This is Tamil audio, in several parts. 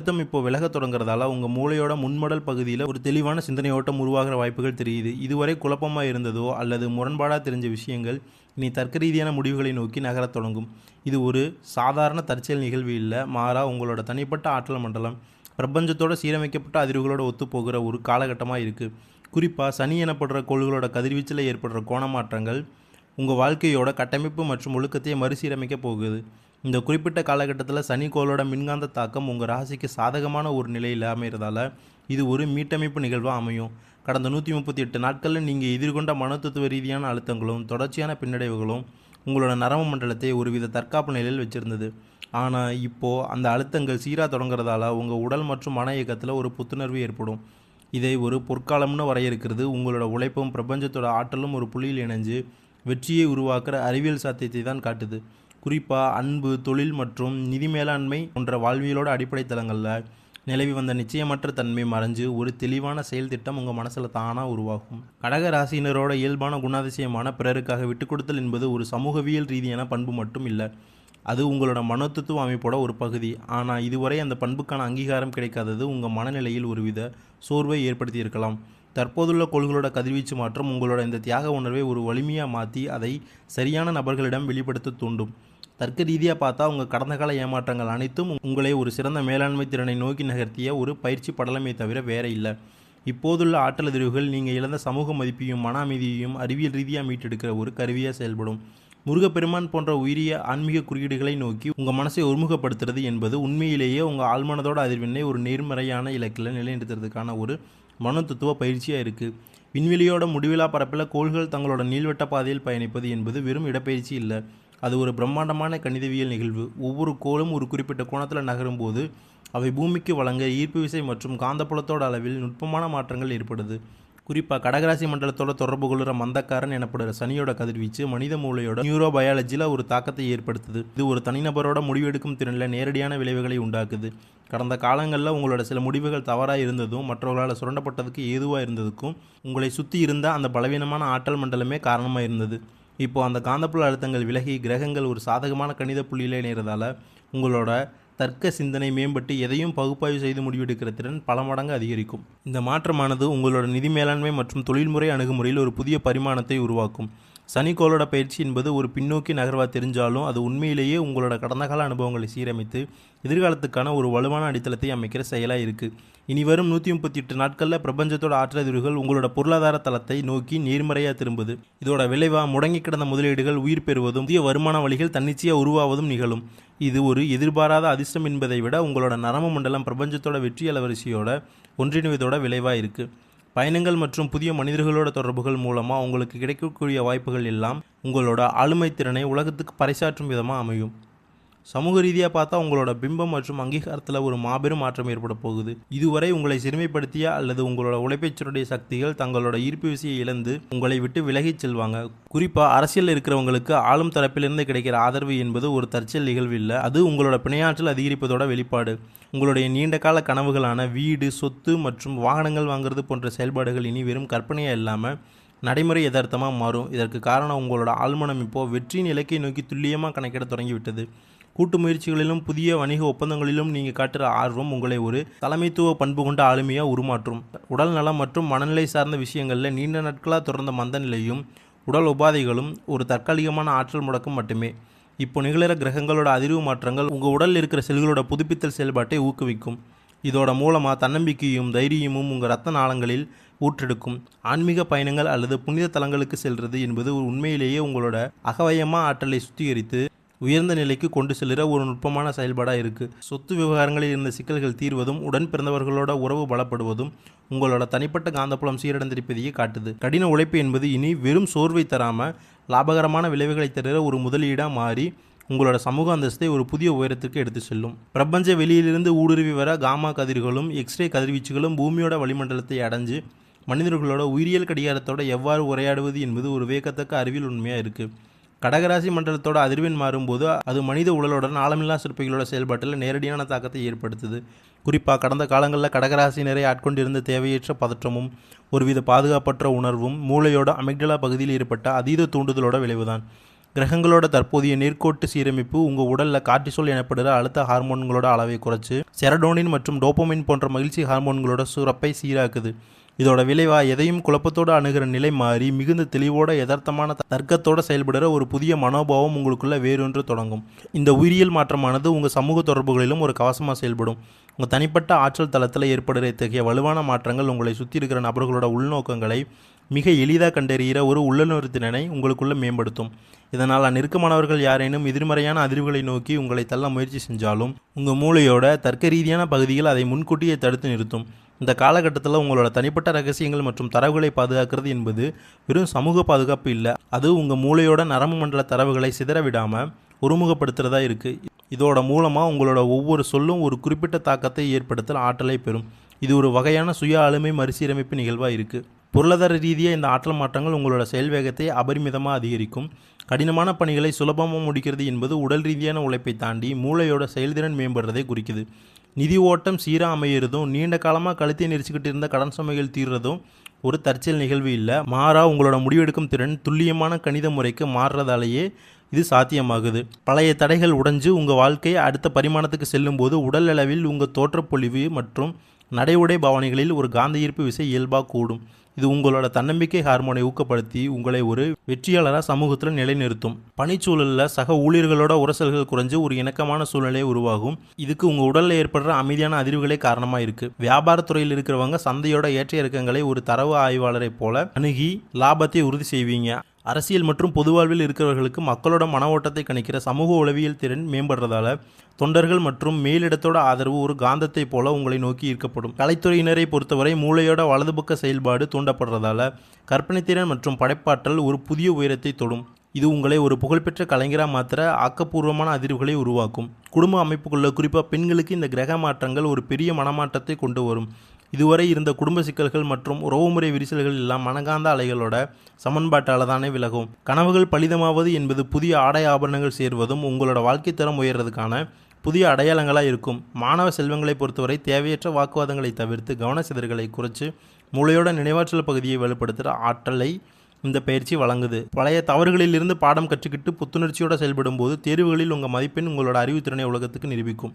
அழுத்தம் இப்போ விலகத் தொடங்குறதால உங்கள் மூளையோட முன்மடல் பகுதியில் ஒரு தெளிவான சிந்தனை ஓட்டம் உருவாகிற வாய்ப்புகள் தெரியுது. இதுவரை குழப்பமாக இருந்ததோ அல்லது முரண்பாடாக தெரிஞ்ச விஷயங்கள் இனி தர்க்க ரீதியான முடிவுகளை நோக்கி நகரத் தொடங்கும். இது ஒரு சாதாரண தற்செயல் நிகழ்வு இல்லை, மாறா உங்களோட தனிப்பட்ட ஆற்றல் மண்டலம் பிரபஞ்சத்தோட சீரமைக்கப்பட்ட அதிர்வுகளோட ஒத்துப்போகிற ஒரு காலகட்டமாக இருக்குது. குறிப்பாக சனி எனப்படுற கோள்களோட கதிர்வீச்சில் ஏற்படுற கோணமாற்றங்கள் உங்கள் வாழ்க்கையோட கட்டமைப்பு மற்றும் ஒழுக்கத்தை மறுசீரமைக்க போகுது. இந்த குறிப்பிட்ட காலகட்டத்தில் சனி கோளோட மின்காந்த தாக்கம் உங்கள் ராசிக்கு சாதகமான ஒரு நிலையில் அமைகிறதால இது ஒரு மீட்டமைப்பு நிகழ்வாக அமையும். கடந்த 138 நாட்களில் நீங்கள் எதிர்கொண்ட மனோதத்துவ ரீதியான அழுத்தங்களும் தொடர்ச்சியான பின்னடைவுகளும் உங்களோட நரம்பு மண்டலத்தை ஒருவித தற்காப்பு நிலையில் வச்சுருந்தது. ஆனால் இப்போது அந்த அழுத்தங்கள் சீராக தொடங்குறதால உங்கள் உடல் மற்றும் மன இயக்கத்தில் ஒரு புத்துணர்வு ஏற்படும். இதை ஒரு பொற்காலம்னு வரையறுக்கிறது. உங்களோட உழைப்பும் பிரபஞ்சத்தோட ஆற்றலும் ஒரு புள்ளியில் இணைஞ்சு வெற்றியை உருவாக்குற அறிவியல் சாத்தியத்தை தான் காட்டுது. குறிப்பாக அன்பு, தொழில் மற்றும் நிதி மேலாண்மை போன்ற வாழ்வியலோட அடிப்படை தளங்களில் நிலவி வந்த நிச்சயமற்ற தன்மை மறைஞ்சு ஒரு தெளிவான செயல் திட்டம் உங்கள் மனசில் தானாக உருவாகும். கடக ராசியினரோட இயல்பான குணாதிசயமான பிறருக்காக விட்டுக் கொடுத்தல் என்பது ஒரு சமூகவியல் ரீதியான பண்பு மட்டும் இல்லை, அது உங்களோட மனோதத்துவ அமைப்போட ஒரு பகுதி. ஆனால் இதுவரை அந்த பண்புக்கான அங்கீகாரம் கிடைக்காதது உங்கள் மனநிலையில் ஒருவித சோர்வை ஏற்படுத்தி இருக்கலாம். தற்போதுள்ள கோள்களோட கதிர்வீச்சு மாற்றம் உங்களோட இந்த தியாக உணர்வை ஒரு வலிமையாக மாற்றி அதை சரியான நபர்களிடம் வெளிப்படுத்த தூண்டும். தர்க்க ரீதியாக பார்த்தா உங்கள் கடந்த கால ஏமாற்றங்கள் அனைத்தும் உங்களை ஒரு சிறந்த மேலாண்மை திறனை நோக்கி நகர்த்திய ஒரு பயிற்சி படலமே தவிர வேற இல்லை. இப்போதுள்ள ஆற்றல் அதிர்வுகள் நீங்கள் இழந்த சமூக மதிப்பையும் மன அமைதியையும் அறிவியல் ரீதியாக மீட்டெடுக்கிற ஒரு கருவியாக செயல்படும். முருகப்பெருமான் போன்ற உயரிய ஆன்மீக குறியீடுகளை நோக்கி உங்கள் மனசை ஒருமுகப்படுத்துறது என்பது உண்மையிலேயே உங்கள் ஆழ்மனதோட அதிர்வெண்ணை ஒரு நேர்மறையான இலக்கில் நிலைநிறுத்துறதுக்கான ஒரு மனோதத்துவ பயிற்சியாக இருக்குது. விண்வெளியோட முடிவிலா பரப்பில் கோள்கள் தங்களோட நீள்வட்ட பாதையில் பயணிப்பது என்பது வெறும் இடப்பயிற்சி இல்லை, அது ஒரு பிரம்மாண்டமான கணிதவியல் நிகழ்வு. ஒவ்வொரு கோளும் ஒரு குறிப்பிட்ட கோணத்தில் நகரும்போது அவை பூமிக்கு வழங்க ஈர்ப்பு விசை மற்றும் காந்தப்புலத்தோட அளவில் நுட்பமான மாற்றங்கள் ஏற்படுது. குறிப்பாக கடகராசி மண்டலத்தோட தொடர்பு கொள்கிற மந்தக்காரன் எனப்படுற சனியோட கதிர்வீச்சு மனித மூளையோட நியூரோபயாலஜியில் ஒரு தாக்கத்தை ஏற்படுத்துது. இது ஒரு தனிநபரோட முடிவெடுக்கும் திறனில் நேரடியான விளைவுகளை உண்டாக்குது. கடந்த காலங்களில் உங்களோட சில முடிவுகள் தவறாக இருந்ததும் மற்றவர்களால் சுரண்டப்பட்டதுக்கு ஏதுவாக இருந்ததுக்கும் உங்களை சுற்றி இருந்த அந்த பலவீனமான ஆற்றல் மண்டலமே காரணமாக இருந்தது. இப்போது அந்த காந்தப்புல அழுத்தங்கள் விலகி கிரகங்கள் ஒரு சாதகமான கணித புள்ளியில் இணைகிறதால உங்களோட தர்க்க சிந்தனை மேம்பட்டு எதையும் பகுப்பாய்வு செய்து முடிவெடுக்கிற திறன் பல மடங்கு அதிகரிக்கும். இந்த மாற்றமானது உங்களோட நிதி மேலாண்மை மற்றும் தொழில்முறை அணுகுமுறையில் ஒரு புதிய பரிமாணத்தை உருவாக்கும். சனிக்கோளோட பயிற்சி என்பது ஒரு பின்னோக்கி நகர்வாக தெரிஞ்சாலும் அது உண்மையிலேயே உங்களோட கடந்த கால அனுபவங்களை சீரமைத்து எதிர்காலத்துக்கான ஒரு வலுவான அடித்தளத்தை அமைக்கிற செயலாக இருக்குது. இனி வரும் 138 நாட்களில் பிரபஞ்சத்தோட ஆற்றதிர்வுகள் உங்களோட பொருளாதார தளத்தை நோக்கி நேர்மறையாக திரும்புது. இதோட விளைவாக முடங்கி கிடந்த முதலீடுகள் உயிர் பெறுவதும் புதிய வருமான வழிகள் தன்னிச்சையாக உருவாவதும் நிகழும். இது ஒரு எதிர்பாராத அதிர்ஷ்டம் என்பதை விட உங்களோட நரம்பு மண்டலம் பிரபஞ்சத்தோட வெற்றி அலவரிசையோட ஒன்றிணைவதோட விளைவாக இருக்குது. பயணங்கள் மற்றும் புதிய மனிதர்களோட தொடர்புகள் மூலமாக உங்களுக்கு கிடைக்கக்கூடிய வாய்ப்புகள் எல்லாம் உங்களோட ஆளுமை திறனை உலகத்துக்கு பறைசாற்றும் விதமாக அமையும். சமூக ரீதியாக பார்த்தா உங்களோட பிம்பம் மற்றும் அங்கீகாரத்தில் ஒரு மாபெரும் மாற்றம் ஏற்பட போகுது. இதுவரை உங்களை சிறுமைப்படுத்திய அல்லது உங்களோட உழைப்பைச்சுடைய சக்திகள் தங்களோட ஈர்ப்பு விசையை இழந்து உங்களை விட்டு விலகிச் செல்வாங்க. குறிப்பாக அரசியலில் இருக்கிறவங்களுக்கு ஆளும் தரப்பிலிருந்து கிடைக்கிற ஆதரவு என்பது ஒரு தற்செயல் நிகழ்வு இல்லை, அது உங்களோட பிணையாற்றல் அதிகரிப்பதோட வெளிப்பாடு. உங்களுடைய நீண்ட கால கனவுகளான வீடு, சொத்து மற்றும் வாகனங்கள் வாங்குறது போன்ற செயல்பாடுகள் இனி வெறும் கற்பனையாக இல்லாமல் நடைமுறை யதார்த்தமாக மாறும். இதற்கு காரணம் உங்களோட ஆழ்மனம் இப்போது வெற்றியின் இலக்கை நோக்கி துல்லியமாக கணக்கிட தொடங்கிவிட்டது. கூட்டு முயற்சிகளிலும் புதிய வணிக ஒப்பந்தங்களிலும் நீங்கள் காட்டுற ஆர்வம் உங்களை ஒரு தலைமைத்துவ பண்பு கொண்ட ஆளுமையாக உருமாற்றும். உடல் நலம் மற்றும் மனநிலை சார்ந்த விஷயங்களில் நீண்ட நாட்களாக தொடர்ந்த மந்த நிலையும் உடல் உபாதைகளும் ஒரு தற்காலிகமான ஆற்றல் முடக்கம் மட்டுமே. இப்போ நிகழ்கிற கிரகங்களோட அதிர்வு மாற்றங்கள் உங்கள் உடலில் இருக்கிற செல்களோட புதுப்பித்தல் செயல்பாட்டை ஊக்குவிக்கும். இதோட மூலமாக தன்னம்பிக்கையும் தைரியமும் உங்கள் இரத்த நாளங்களில் ஊற்றெடுக்கும். ஆன்மீக பயணங்கள் அல்லது புனித தலங்களுக்கு செல்வது என்பது உண்மையிலேயே உங்களோட அகவயமாக ஆற்றலை சுத்திகரித்து உயர்ந்த நிலைக்கு கொண்டு செல்கிற ஒரு நுட்பமான செயல்பாடாக இருக்குது. சொத்து விவகாரங்களில் இருந்த சிக்கல்கள் தீர்வதும் உடன் பிறந்தவர்களோட உறவு பலப்படுவதும் உங்களோட தனிப்பட்ட காந்தப்புலம் சீரடைந்திருப்பதையே காட்டுது. கடின உழைப்பு என்பது இனி வெறும் சோர்வை தராமல் லாபகரமான விளைவுகளை தருகிற ஒரு முதலீடாக மாறி உங்களோட சமூக அந்தஸ்தை ஒரு புதிய உயரத்திற்கு எடுத்து செல்லும். பிரபஞ்ச வெளியிலிருந்து ஊடுருவி வர காமா கதிர்களும் எக்ஸ்ரே கதிர்வீச்சுகளும் பூமியோட வளிமண்டலத்தை அடைஞ்சு மனிதர்களோட உயிரியல் கடிகாரத்தோட எவ்வாறு உரையாடுவது என்பது ஒரு வியக்கத்தக்க அறிவியல் உண்மையாக இருக்குது. கடகராசி மண்டலத்தோட அதிர்வெண் மாறும்போது அது மனித உடலுடன் ஆழமில்லா சிற்பிகளோட செயல்பாட்டில் நேரடியான தாக்கத்தை ஏற்படுத்துது. குறிப்பாக கடந்த காலங்களில் கடகராசினரை ஆட்கொண்டிருந்த தேவையற்ற பதற்றமும் ஒருவித பாதுகாப்பற்ற உணர்வும் மூளையோட அமிக்டலா பகுதியில் ஏற்பட்ட அதீத தூண்டுதலோட விளைவுதான். கிரகங்களோட தற்போதைய நேர்கோட்டு சீரமைப்பு உங்கள் உடலில் கார்டிசோல் எனப்படுகிற அழுத்த ஹார்மோன்களோட அளவை குறைச்சி செரடோனின் மற்றும் டோபமைன் போன்ற மகிழ்ச்சி ஹார்மோன்களோட சுரப்பை சீராக்குது. இதோட விளைவா எதையும் குழப்பத்தோடு அணுகிற நிலை மாறி மிகுந்த தெளிவோட யதார்த்தமான தர்க்கத்தோடு செயல்படுற ஒரு புதிய மனோபாவம் உங்களுக்குள்ள வேறொன்று தொடங்கும். இந்த உயிரியல் மாற்றமானது உங்கள் சமூக தொடர்புகளிலும் ஒரு கவசமாக செயல்படும். உங்கள் தனிப்பட்ட ஆற்றல் தளத்தில் ஏற்படுகிற இத்தகைய வலுவான மாற்றங்கள் உங்களை சுற்றி இருக்கிற நபர்களோட உள்நோக்கங்களை மிக எளிதாக கண்டறிகிற ஒரு உள்ளுணர்வு திறனை உங்களுக்குள்ள மேம்படுத்தும். இதனால் நெருக்கமானவர்கள் யாரேனும் எதிர்மறையான அதிர்வுகளை நோக்கி உங்களை தள்ள முயற்சி செஞ்சாலும் உங்கள் மூளையோட தர்க்க ரீதியான பகுதிகள் அதை முன்கூட்டியே தடுத்து நிறுத்தும். இந்த காலகட்டத்தில் உங்களோட தனிப்பட்ட ரகசியங்கள் மற்றும் தரவுகளை பாதுகாக்கிறது என்பது வெறும் சமூக பாதுகாப்பு இல்லை, அது உங்கள் மூளையோட நரம்பு மண்டல தரவுகளை சிதற விடாமல் ஒருமுகப்படுத்துகிறதா இருக்குது. இதோட மூலமாக உங்களோட ஒவ்வொரு சொல்லும் ஒரு குறிப்பிட்ட தாக்கத்தை ஏற்படுத்தல் ஆற்றலை பெறும். இது ஒரு வகையான சுய ஆளுமை மறுசீரமைப்பு நிகழ்வாக இருக்குது. பொருளாதார ரீதியாக இந்த ஆற்றல் மாற்றங்கள் உங்களோட செயல் வேகத்தை அபரிமிதமாக அதிகரிக்கும். கடினமான பணிகளை சுலபமாக முடிக்கிறது என்பது உடல் ரீதியான உழைப்பை தாண்டி மூளையோட செயல்திறன் மேம்படுறதை குறிக்குது. நிதி ஓட்டம் சீராக அமையிறதும் நீண்ட காலமாக கழுத்தை நெரிச்சிக்கிட்டு இருந்த கடன் சுமைகள் தீர்றதும் ஒரு தற்செயல் நிகழ்வு இல்லை, மாறா உங்களோட முடிவெடுக்கும் திறன் துல்லியமான கணித முறைக்கு மாறுறதாலேயே இது சாத்தியமாகுது. பழைய தடைகள் உடைஞ்சு உங்கள் வாழ்க்கை அடுத்த பரிமாணத்துக்கு செல்லும்போது உடல் அளவில் உங்கள் தோற்றப்பொழிவு மற்றும் நடை உடை பாவனைகளில் ஒரு காந்த ஈர்ப்பு விசை இயல்பாக கூடும். இது உங்களோட தன்னம்பிக்கை ஹார்மோனை ஊக்கப்படுத்தி உங்களை ஒரு வெற்றியாளராக சமூகத்தில் நிலைநிறுத்தும். பணிச்சூழலில் சக ஊழியர்களோட உரசல்கள் குறைஞ்சு ஒரு இணக்கமான சூழ்நிலை உருவாகும். இதுக்கு உங்கள் உடலில் ஏற்படுற அமைதியான அதிர்வுகளே காரணமாக இருக்குது. வியாபாரத்துறையில் இருக்கிறவங்க சந்தையோட ஏற்ற இறக்கங்களை ஒரு தரவு ஆய்வாளரை போல அணுகி லாபத்தை உறுதி செய்வீங்க. அரசியல் மற்றும் பொதுவாழ்வில் இருக்கிறவர்களுக்கு மக்களோட மன ஓட்டத்தை கணிக்கிற சமூக உளவியல் திறன் மேம்படுறதால தொண்டர்கள் மற்றும் மேலிடத்தோட ஆதரவு ஒரு காந்தத்தை போல உங்களை நோக்கி ஈர்க்கப்படும். கலைத்துறையினரை பொறுத்தவரை மூளையோட வலதுபக்க செயல்பாடு தூண்டப்படுறதால கற்பனை திறன் மற்றும் படைப்பாற்றல் ஒரு புதிய உயரத்தை தொடும். இது உங்களை ஒரு புகழ்பெற்ற கலைஞராக மாத்திர ஆக்கப்பூர்வமான அதிர்வுகளை உருவாக்கும். குடும்ப அமைப்புக்குள்ள குறிப்பாக பெண்களுக்கு இந்த கிரக மாற்றங்கள் ஒரு பெரிய மனமாற்றத்தை கொண்டு வரும். இதுவரை இருந்த குடும்ப சிக்கல்கள் மற்றும் உறவுமுறை விரிசல்கள் எல்லாம் மனகாந்த அலைகளோட சமன்பாட்டால் தானே விலகும். கனவுகள் பலிதமாவது என்பது புதிய ஆடை ஆபரணங்கள் சேர்வதும் உங்களோட வாழ்க்கை தரம் உயர்றதுக்கான புதிய அடையாளங்களாக இருக்கும். மாணவ செல்வங்களை பொறுத்தவரை தேவையற்ற வாக்குவாதங்களை தவிர்த்து கவனச்சிதறல்களை குறைச்சு மூளையோட நினைவாற்றல் பகுதியை வலுப்படுத்துகிற ஆற்றலை இந்த பயிற்சி வழங்குது. பழைய தவறுகளிலிருந்து பாடம் கற்றுக்கிட்டு புத்துணர்ச்சியோடு செயல்படும் போது தேர்வுகளில் உங்கள் மதிப்பெண் உங்களோட அறிவுத்திறனை உலகத்துக்கு நிரூபிக்கும்.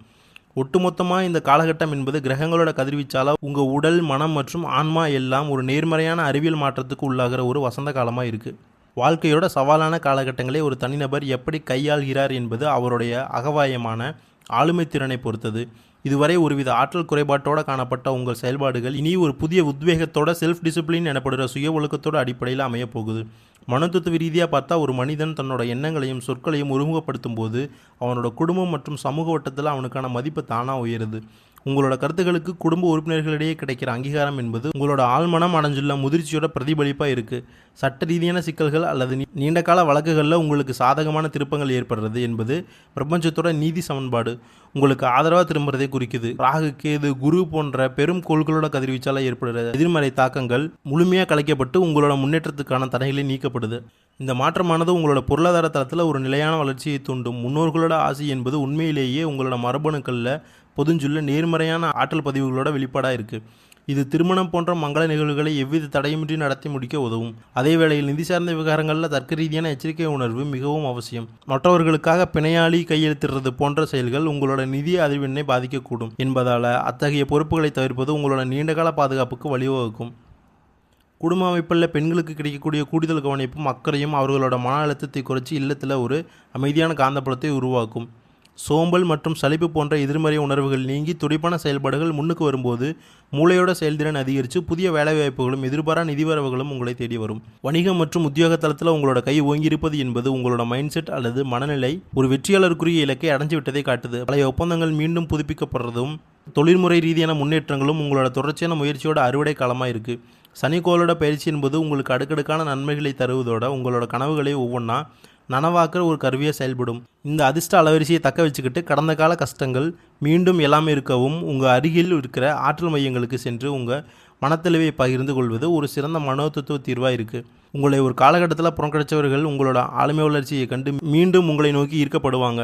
ஒட்டுமொத்தமாக இந்த காலகட்டம் என்பது கிரகங்களோட கதிர்வீச்சால் உங்கள் உடல், மனம் மற்றும் ஆன்மா எல்லாம் ஒரு நேர்மறையான அறிவியல் மாற்றத்துக்கு உள்ளாகிற ஒரு வசந்த காலமாக இருக்குது. வாழ்க்கையோட சவாலான காலகட்டங்களை ஒரு தனிநபர் எப்படி கையாள்கிறார் என்பது அவருடைய அகவாயமான ஆளுமை திறனை பொறுத்தது. இதுவரை ஒருவித ஆற்றல் குறைபாட்டோடு காணப்பட்ட உங்கள் செயல்பாடுகள் இனி ஒரு புதிய உத்வேகத்தோட செல்ஃப் டிசிப்ளின் எனப்படுகிற சுய ஒழுக்கத்தோட அடிப்படையில் அமையப்போகுது. மனோதத்துவ ரீதியாக பார்த்தா ஒரு மனிதன் தன்னோட எண்ணங்களையும் சொற்களையும் ஒருமுகப்படுத்தும் போது அவனோட குடும்பம் மற்றும் சமூக வட்டத்தில் அவனுக்கான மதிப்பு தானாக உயருது. உங்களோட கருத்துக்களுக்கு குடும்ப உறுப்பினர்களிடையே கிடைக்கிற அங்கீகாரம் என்பது உங்களோட ஆழ்மனம் அடைஞ்சுள்ள முதிர்ச்சியோட பிரதிபலிப்பாக இருக்குது. சட்ட ரீதியான சிக்கல்கள் அல்லது நீண்டகால வழக்குகளில் உங்களுக்கு சாதகமான திருப்பங்கள் ஏற்படுறது என்பது பிரபஞ்சத்தோட நீதி சமன்பாடு உங்களுக்கு ஆதரவாக திரும்புறதை குறிக்குது. ராகு, கேது, குரு போன்ற பெரும் கோள்களோட கதிர்வீச்சால் ஏற்படுற எதிர்மறை தாக்கங்கள் முழுமையாக கலைக்கப்பட்டு உங்களோட முன்னேற்றத்துக்கான தடைகளை நீக்கப்படுது. இந்த மாற்றமானது உங்களோட பொருளாதார தளத்தில் ஒரு நிலையான வளர்ச்சியை தூண்டும். முன்னோர்களோட ஆசை என்பது உண்மையிலேயே உங்களோட மரபணுக்களில் பொதுஞ்சுள்ள நேர்மறையான ஆற்றல் பதிவுகளோட வெளிப்பாடாக இருக்குது. இது திருமணம் போன்ற மங்கள நிகழ்வுகளை எவ்வித தடையுமின்றி நடத்தி முடிக்க உதவும். அதே வேளையில் நிதி சார்ந்த விவகாரங்களில் தர்க்க ரீதியான எச்சரிக்கை உணர்வு மிகவும் அவசியம். மற்றவர்களுக்காக பிணையாளி கையெழுத்திடுறது போன்ற செயல்கள் உங்களோட நிதி அதிர்வெண்ணை பாதிக்கக்கூடும் என்பதால் அத்தகைய பொறுப்புகளை தவிர்ப்பது உங்களோட நீண்டகால பாதுகாப்புக்கு வழிவகுக்கும். குடும்ப அமைப்பில் பெண்களுக்கு கிடைக்கக்கூடிய கூடுதல் கவனிப்பும் அக்கறையும் அவர்களோட மன அழுத்தத்தை குறைச்சி இல்லத்தில் ஒரு அமைதியான காந்தப்புலத்தை உருவாக்கும். சோம்பல் மற்றும் சலிப்பு போன்ற எதிர்மறை உணர்வுகள் நீங்கி துடிப்பான செயல்பாடுகள் முன்னுக்கு வரும்போது மூளையோட செயல்திறன் அதிகரித்து புதிய வேலைவாய்ப்புகளும் எதிர்பாரா நிதிவரவுகளும் உங்களை தேடி வரும். வணிகம் மற்றும் உத்தியோக தளத்தில் உங்களோட கை ஓங்கியிருப்பது என்பது உங்களோட மைண்ட் செட் அல்லது மனநிலை ஒரு வெற்றியாளருக்குரிய இலக்கை அடைஞ்சு விட்டதை காட்டுது. பழைய ஒப்பந்தங்கள் மீண்டும் புதுப்பிக்கப்படுறதும் தொழில்முறை ரீதியான முன்னேற்றங்களும் உங்களோட தொடர்ச்சியான முயற்சியோட அறுவடை காலமாக இருக்குது. சனிக்கோளோட பயிற்சி என்பது உங்களுக்கு அடுக்கடுக்கான நன்மைகளை தருவதோட உங்களோட கனவுகளை ஒவ்வொன்றா நனவாக்குற ஒரு கருவியாக செயல்படும். இந்த அதிர்ஷ்ட அலவரிசையை தக்க வச்சுக்கிட்டு கடந்த கால கஷ்டங்கள் மீண்டும் எல்லாமே இருக்கவும் உங்கள் அருகில் இருக்கிற ஆற்றல் மையங்களுக்கு சென்று உங்கள் மனத்தெளிவை பகிர்ந்து கொள்வது ஒரு சிறந்த மனோதத்துவ தீர்வாக இருக்குது. உங்களை ஒரு காலகட்டத்தில் புறக்கணித்தவர்கள் உங்களோட ஆளுமை வளர்ச்சியை கண்டு மீண்டும் உங்களை நோக்கி ஈர்க்கப்படுவாங்க.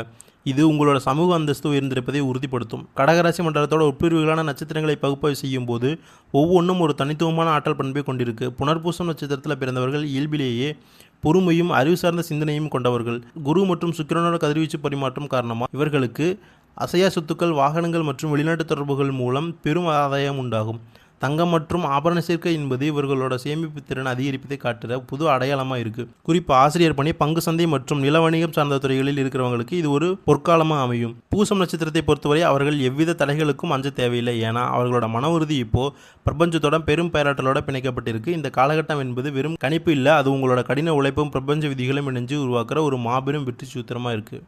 இது உங்களோட சமூக அந்தஸ்து உயர்ந்திருப்பதை உறுதிப்படுத்தும். கடகராசி மண்டலத்தோட உட்பிரிவுகளான நட்சத்திரங்களை பகுப்பாய்வு செய்யும் போது ஒவ்வொன்றும் ஒரு தனித்துவமான ஆற்றல் பண்பை கொண்டிருக்கு. புனர்பூசம் நட்சத்திரத்தில் பிறந்தவர்கள் இயல்பிலேயே பொறுமையும் அறிவு சார்ந்த சிந்தனையும் கொண்டவர்கள். குரு மற்றும் சுக்கிரனோட கதிர்வீச்சு பரிமாற்றம் காரணமாக இவர்களுக்கு அசையா சொத்துக்கள், வாகனங்கள் மற்றும் வெளிநாட்டு தொடர்புகள் மூலம் பெரும் ஆதாயம் உண்டாகும். தங்கம் மற்றும் ஆபரண சேர்க்கை என்பது இவர்களோட சேமிப்பு திறன் அதிகரிப்பதை காட்டுற புது அடையாளமாக இருக்குது. குறிப்பாக ஆசிரியர் பணி, பங்கு சந்தை மற்றும் நில வணிகம் சார்ந்த துறைகளில் இருக்கிறவங்களுக்கு இது ஒரு பொற்காலமாக அமையும். பூசம் நட்சத்திரத்தை பொறுத்தவரை அவர்கள் எவ்வித தடைகளுக்கும் அஞ்ச தேவையில்லை. ஏன்னா அவர்களோட மன உறுதி இப்போது பிரபஞ்சத்தோட பெரும் பேராற்றலோட பிணைக்கப்பட்டிருக்கு. இந்த காலகட்டம் என்பது வெறும் கணிப்பு இல்லை, அது உங்களோட கடின உழைப்பும் பிரபஞ்ச விதிகளும் இணைஞ்சு உருவாக்குற ஒரு மாபெரும் வெற்றி சூத்திரமாக இருக்குது.